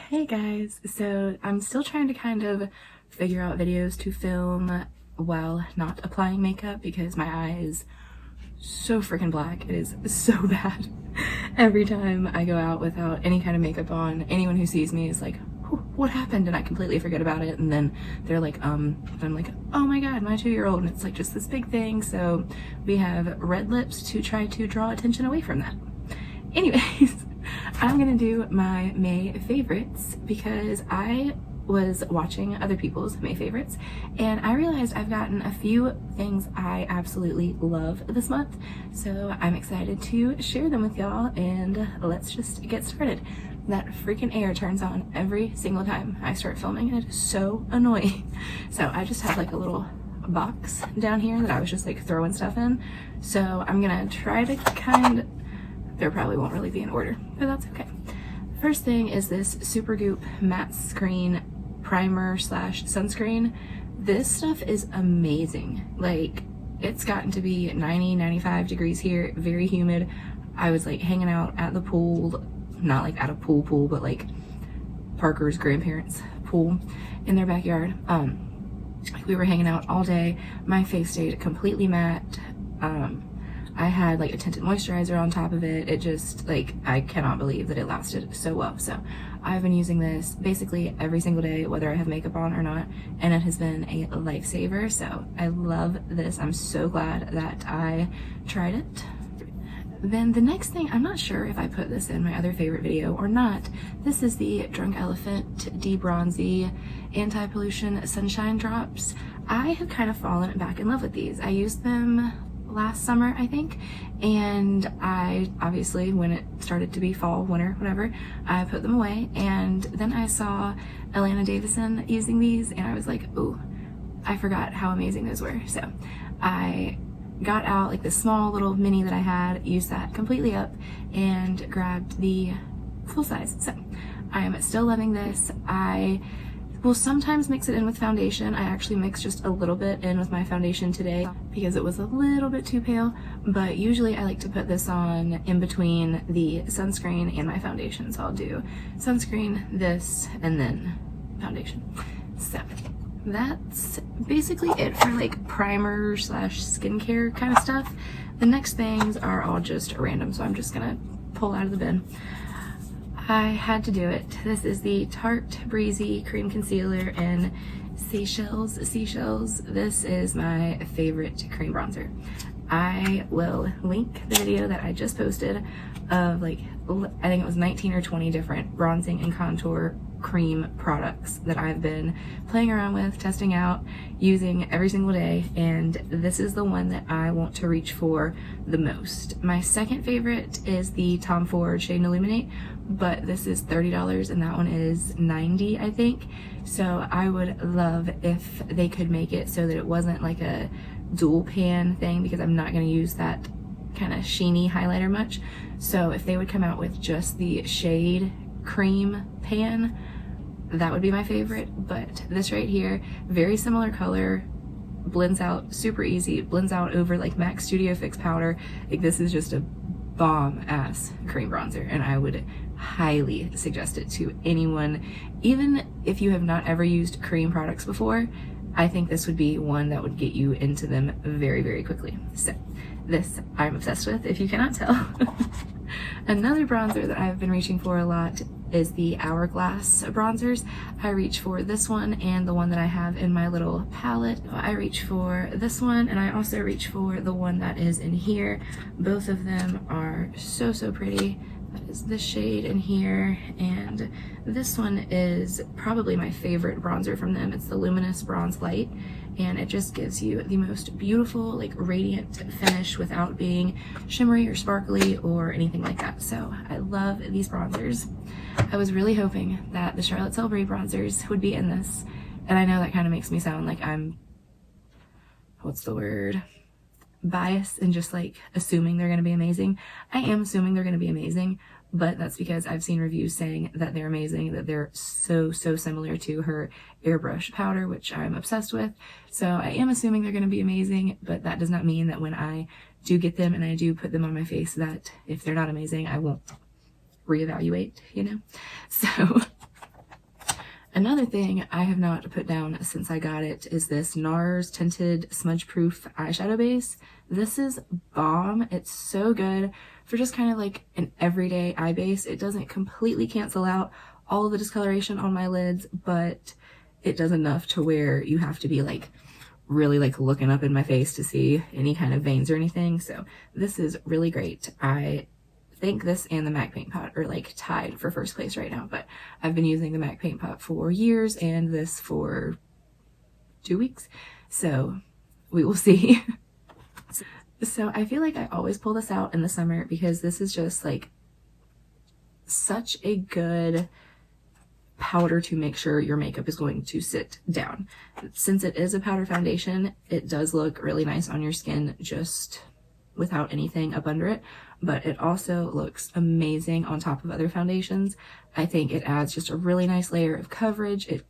Hey guys, so I'm still trying to kind of figure out videos to film while not applying makeup because my eye is so freaking black. It is so bad. Every time I go out without any kind of makeup on, anyone who sees me is like, what happened? And I completely forget about it, and then they're like, and I'm like, oh my god, my 2-year-old, and it's like just this big thing. So we have red lips to try to draw attention away from that. Anyways, I'm gonna do my May favorites because I was watching other people's May favorites and I realized I've gotten a few things I absolutely love this month, so I'm excited to share them with y'all, and let's just get started. That freaking air turns on every single time I start filming and it is so annoying. So I just have like a little box down here that I was just like throwing stuff in, so I'm gonna try to there probably won't really be in order, but that's okay. First thing is this Super Goop matte screen primer slash sunscreen. This stuff is amazing. Like, it's gotten to be 90-95 degrees here, very humid. I was like hanging out at the pool, not like at a pool, but like Parker's grandparents' pool in their backyard. We were hanging out all day. My face stayed completely matte. I had like a tinted moisturizer on top of it. It just, like, I cannot believe that it lasted so well. So I've been using this basically every single day, whether I have makeup on or not, and it has been a lifesaver. So I love this. I'm so glad that I tried it. Then the next thing, I'm not sure if I put this in my other favorite video or not. This is the Drunk Elephant Bronzy Anti-Pollution Sunshine Drops. I have kind of fallen back in love with these. I used them last summer, I think, and I obviously, when it started to be fall, winter, whatever, I put them away, and then I saw Alana Davison using these and I was like, ooh, I forgot how amazing those were. So I got out like the small little mini that I had, used that completely up, and grabbed the full size. So I am still loving this. I will sometimes mix it in with foundation. I actually mixed just a little bit in with my foundation today because it was a little bit too pale, but usually I like to put this on in between the sunscreen and my foundation. So I'll do sunscreen, this, and then foundation. So that's basically it for like primer slash skincare kind of stuff. The next things are all just random, so I'm just gonna pull out of the bin. I had to do it. This is the Tarte Breezy Cream Concealer in Seashells. This is my favorite cream bronzer. I will link the video that I just posted of like, I think it was 19 or 20 different bronzing and contour cream products that I've been playing around with, testing out, using every single day, and this is the one that I want to reach for the most. My second favorite is the Tom Ford shade Illuminate, but this is $30 and that one is $90, I think. So I would love if they could make it so that it wasn't like a dual pan thing, because I'm not going to use that kind of sheeny highlighter much. So if they would come out with just the shade cream pan, that would be my favorite. But this right here, very similar color, blends out super easy, blends out over like MAC Studio Fix powder. Like, this is just a bomb ass cream bronzer, and I would highly suggest it to anyone. Even if you have not ever used cream products before, I think this would be one that would get you into them very, very quickly. So this I'm obsessed with, if you cannot tell. Another bronzer that I've been reaching for a lot is the Hourglass Bronzers. I reach for this one and the one that I have in my little palette. I reach for this one, and I also reach for the one that is in here. Both of them are so, so pretty. That is this shade in here, and this one is probably my favorite bronzer from them. It's the Luminous Bronze Light, and it just gives you the most beautiful, like, radiant finish without being shimmery or sparkly or anything like that. So I love these bronzers. I was really hoping that the Charlotte Tilbury bronzers would be in this, and I know that kind of makes me sound like I'm, what's the word, biased and just like assuming they're going to be amazing. I am assuming they're going to be amazing, but that's because I've seen reviews saying that they're amazing, that they're so similar to her airbrush powder, which I'm obsessed with. So I am assuming they're going to be amazing, but that does not mean that when I do get them and I do put them on my face, that if they're not amazing, I won't reevaluate, you know? So Another thing I have not put down since I got it is this Nars Tinted Smudge Proof eyeshadow base. This is bomb. It's so good for just kind of like an everyday eye base. It doesn't completely cancel out all of the discoloration on my lids, but it does enough to where you have to be like really like looking up in my face to see any kind of veins or anything. So this is really great. I think this and the MAC Paint Pot are like tied for first place right now, but I've been using the MAC Paint Pot for years and this for 2 weeks, so we will see. So I feel like I always pull this out in the summer because this is just like such a good powder to make sure your makeup is going to sit down. Since it is a powder foundation, it does look really nice on your skin just without anything up under it, but it also looks amazing on top of other foundations. I think it adds just a really nice layer of coverage. It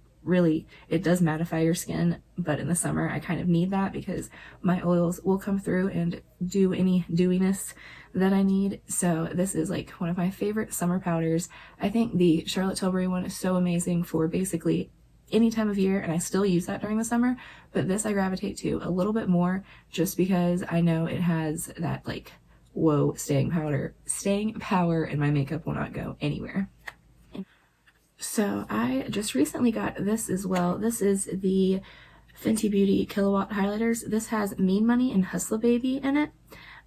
does mattify your skin, but in the summer I kind of need that because my oils will come through and do any dewiness that I need. So this is like one of my favorite summer powders. I think the Charlotte Tilbury one is so amazing for basically any time of year, and I still use that during the summer, but this I gravitate to a little bit more just because I know it has that like, whoa, staying power, and my makeup will not go anywhere. So I just recently got this as well. This is the Fenty Beauty Kilowatt highlighters. This has Mean Money and Hustla Baby in it.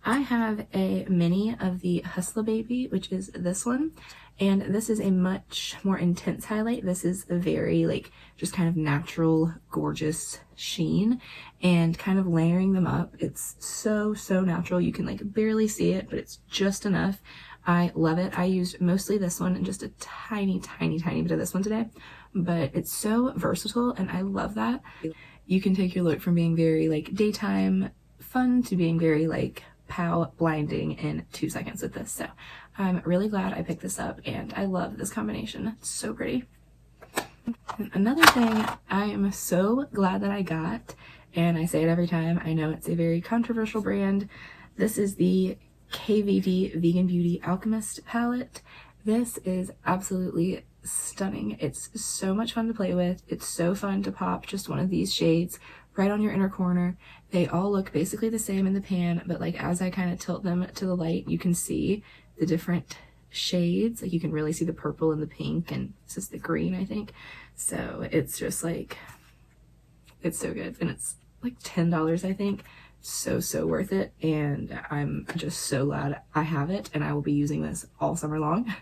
I have a mini of the Hustla Baby, which is this one, and this is a much more intense highlight. This is a very like just kind of natural, gorgeous sheen, and kind of layering them up. It's so natural. You can like barely see it, but it's just enough. I love it. I used mostly this one and just a tiny bit of this one today, but it's so versatile and I love that. You can take your look from being very like daytime fun to being very like pow blinding in 2 seconds with this. So I'm really glad I picked this up and I love this combination. It's so pretty. Another thing I am so glad that I got, and I say it every time, I know it's a very controversial brand. This is the KVD Vegan Beauty Alchemist palette. This is absolutely stunning. It's so much fun to play with. It's so fun to pop just one of these shades right on your inner corner. They all look basically the same in the pan, but like as I kind of tilt them to the light, you can see the different shades. Like you can really see the purple and the pink, and this is the green, I think. So it's just like, it's so good, and it's like $10, I think. So worth it, and I'm just so glad I have it, and I will be using this all summer long.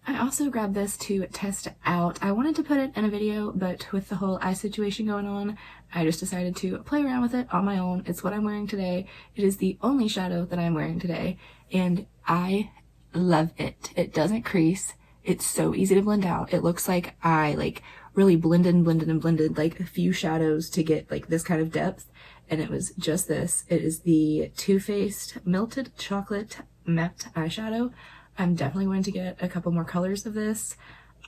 I also grabbed this to test out. I wanted to put it in a video, but with the whole eye situation going on, I just decided to play around with it on my own. It's what I'm wearing today. It is the only shadow that I'm wearing today, and I love it. It doesn't crease. It's so easy to blend out. It looks like I like really blended like a few shadows to get like this kind of depth, and it was just this. It is the Too Faced Melted Chocolate Matte Eyeshadow. I'm definitely going to get a couple more colors of this.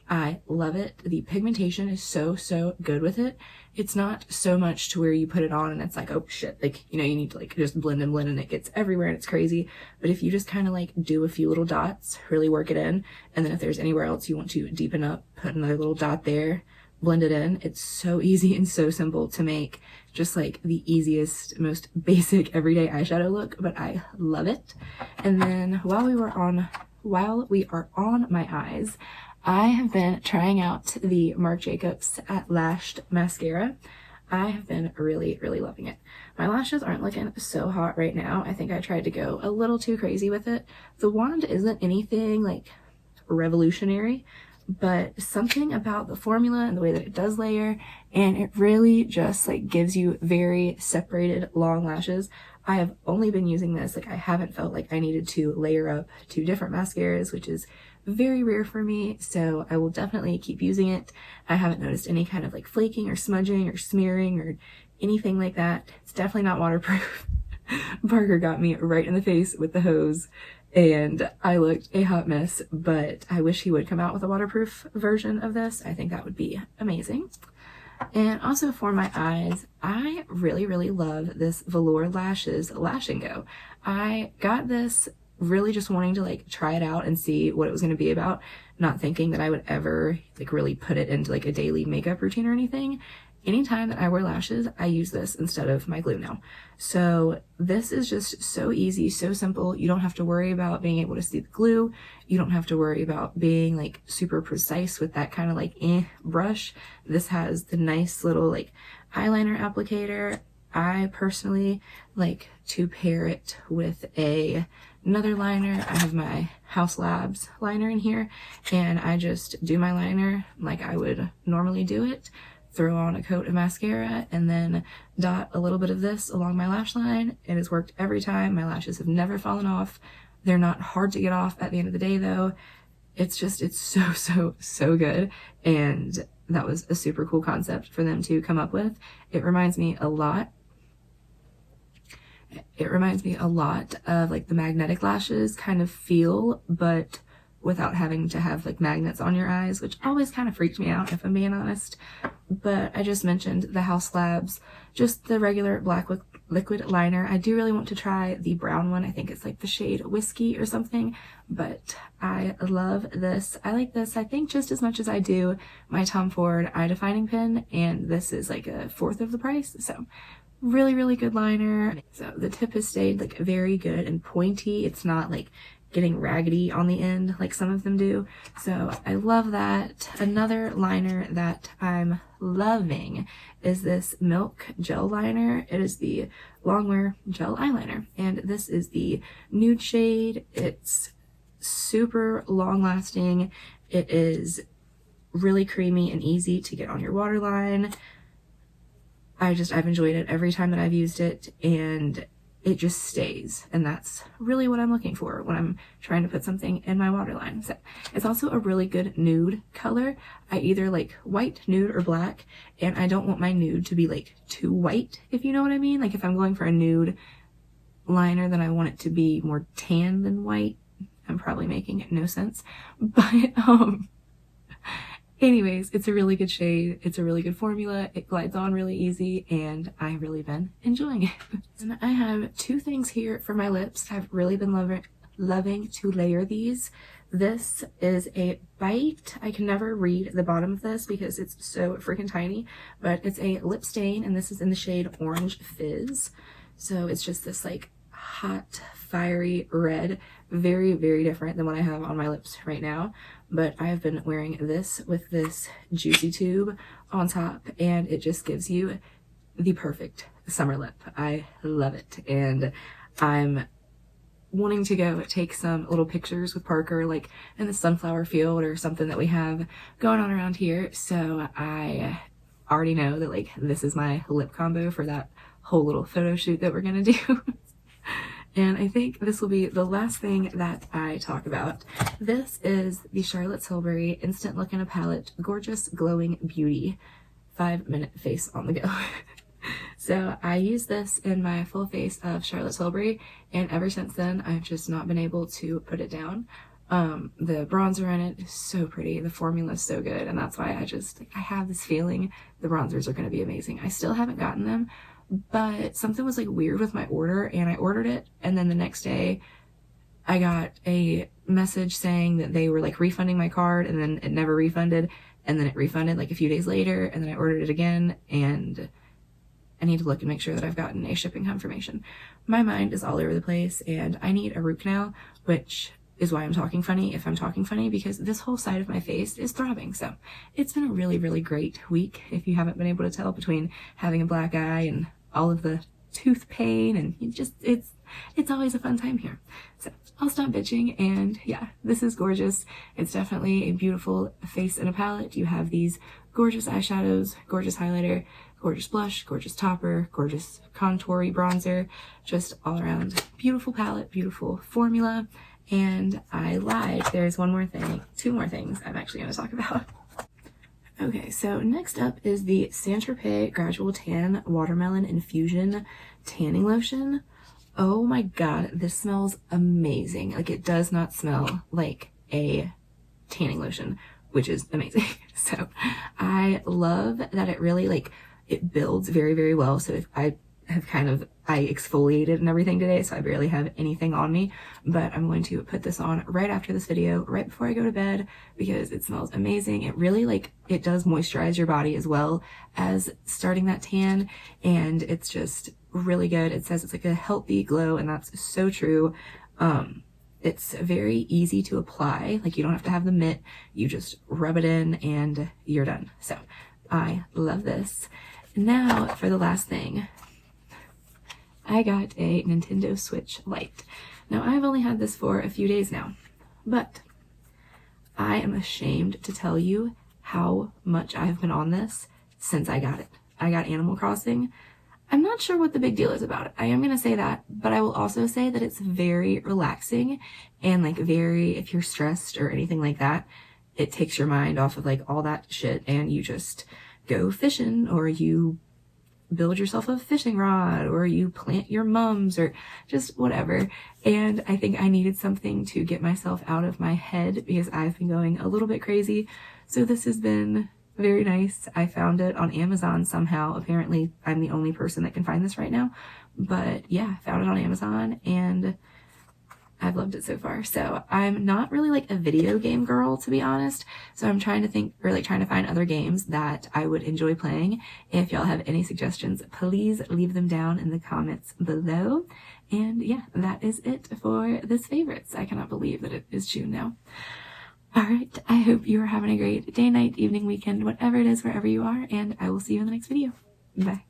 I love it. The pigmentation is so good with it. It's not so much to where you put it on and it's like, oh shit, like, you know, you need to like just blend and it gets everywhere and it's crazy. But if you just kind of like do a few little dots, really work it in, and then if there's anywhere else you want to deepen up, put another little dot there, blend it in. It's so easy and so simple to make just like the easiest, most basic everyday eyeshadow look, but I love it. And then while we are on my eyes, I have been trying out the Marc Jacobs at Lashed mascara. I have been really loving it. My lashes aren't looking so hot right now. I think I tried to go a little too crazy with it. The wand isn't anything like revolutionary, but something about the formula and the way that it does layer, and it really just like gives you very separated long lashes. I have only been using this, like I haven't felt like I needed to layer up 2 different mascaras, which is very rare for me, so I will definitely keep using it. I haven't noticed any kind of like flaking or smudging or smearing or anything like that. It's definitely not waterproof. Parker got me right in the face with the hose and I looked a hot mess, but I wish he would come out with a waterproof version of this. I think that would be amazing. And also for my eyes, I really love this Velour Lashes Lash and Go. I got this really just wanting to like try it out and see what it was going to be about, not thinking that I would ever like really put it into like a daily makeup routine or anything. Anytime that I wear lashes, I use this instead of my glue now. So this is just so easy, so simple. You don't have to worry about being able to see the glue. You don't have to worry about being like super precise with that kind of like brush. This has the nice little like eyeliner applicator. I personally like to pair it with another liner. I have my House Labs liner in here, and I just do my liner like I would normally do it. Throw on a coat of mascara and then dot a little bit of this along my lash line. It has worked every time. My lashes have never fallen off. They're not hard to get off at the end of the day though. It's so good. And that was a super cool concept for them to come up with. It reminds me a lot of like the magnetic lashes kind of feel, but without having to have like magnets on your eyes, which always kind of freaked me out if I'm being honest. But I just mentioned the House Labs, just the regular black liquid liner. I do really want to try the brown one. I think it's like the shade Whiskey or something, but I love this. I like this, I think, just as much as I do my Tom Ford eye defining pen, and this is like a fourth of the price. So really good liner. So the tip has stayed like very good and pointy. It's not like getting raggedy on the end like some of them do. So I love that. Another liner that I'm loving is this Milk Gel Liner. It is the Longwear Gel Eyeliner, and this is the nude shade. It's super long lasting. It is really creamy and easy to get on your waterline. I've enjoyed it every time that I've used it, and it just stays, and that's really what I'm looking for when I'm trying to put something in my waterline. So it's also a really good nude color. I either like white, nude, or black, and I don't want my nude to be like too white, if you know what I mean. Like if I'm going for a nude liner, then I want it to be more tan than white. I'm probably making no sense, but anyways, it's a really good shade. It's a really good formula. It glides on really easy, and I've really been enjoying it. And I have two things here for my lips. I've really been loving to layer these. This is a Bite. I can never read the bottom of this because it's so freaking tiny, but it's a lip stain, and this is in the shade Orange Fizz. So it's just this like hot, fiery red. Very different than what I have on my lips right now. But I've been wearing this with this Juicy Tube on top, and it just gives you the perfect summer lip. I love it, and I'm wanting to go take some little pictures with Parker, like in the sunflower field or something that we have going on around here. So I already know that like this is my lip combo for that whole little photo shoot that we're gonna do. And I think this will be the last thing that I talk about. This is the Charlotte Tilbury Instant Look in a Palette Gorgeous Glowing Beauty 5-minute face on the go. So I use this in my full face of Charlotte Tilbury, and ever since then I've just not been able to put it down. The bronzer in it is so pretty. The formula is so good, and that's why I have this feeling the bronzers are going to be amazing. I still haven't gotten them, but something was like weird with my order, and I ordered it, and then the next day I got a message saying that they were like refunding my card, and then it never refunded, and then it refunded like a few days later, and then I ordered it again, and I need to look and make sure that I've gotten a shipping confirmation. My mind is all over the place, and I need a root canal, which is why I'm talking funny if I'm talking funny, because this whole side of my face is throbbing. So it's been a really great week, if you haven't been able to tell, between having a black eye and all of the tooth pain, and it's always a fun time here. So I'll stop bitching, and yeah, this is gorgeous. It's definitely a beautiful face in a palette. You have these gorgeous eyeshadows, gorgeous highlighter, gorgeous blush, gorgeous topper, gorgeous contoury bronzer, just all around beautiful palette, beautiful formula. And I lied, there's two more things I'm actually going to talk about. Okay, so next up is the Tropez Gradual Tan Watermelon Infusion Tanning Lotion. Oh my god, this smells amazing. Like, it does not smell like a tanning lotion, which is amazing. So I love that it really, like, it builds very well. So if I have I exfoliated and everything today, so I barely have anything on me, but I'm going to put this on right after this video, right before I go to bed, because it smells amazing. It really, like, it does moisturize your body as well as starting that tan, and it's just really good. It says it's like a healthy glow, and that's so true. It's very easy to apply. Like, you don't have to have the mitt. You just rub it in and you're done. So I love this. Now for the last thing, I got a Nintendo Switch Lite. Now, I've only had this for a few days now, but I am ashamed to tell you how much I've been on this since I got it. I got Animal Crossing. I'm not sure what the big deal is about it. I am going to say that, but I will also say that it's very relaxing and, like, very, if you're stressed or anything like that, it takes your mind off of, like, all that shit, and you just go fishing, or you build yourself a fishing rod, or you plant your mums, or just whatever. And I think I needed something to get myself out of my head because I've been going a little bit crazy. So this has been very nice. I found it on Amazon somehow. Apparently I'm the only person that can find this right now, but yeah, I found it on Amazon and I've loved it so far. So I'm not really like a video game girl, to be honest. So I'm trying to think, or like trying to find other games that I would enjoy playing. If y'all have any suggestions, please leave them down in the comments below. And yeah, that is it for this favorites. I cannot believe that it is June now. Alright, I hope you are having a great day, night, evening, weekend, whatever it is, wherever you are, and I will see you in the next video. Bye.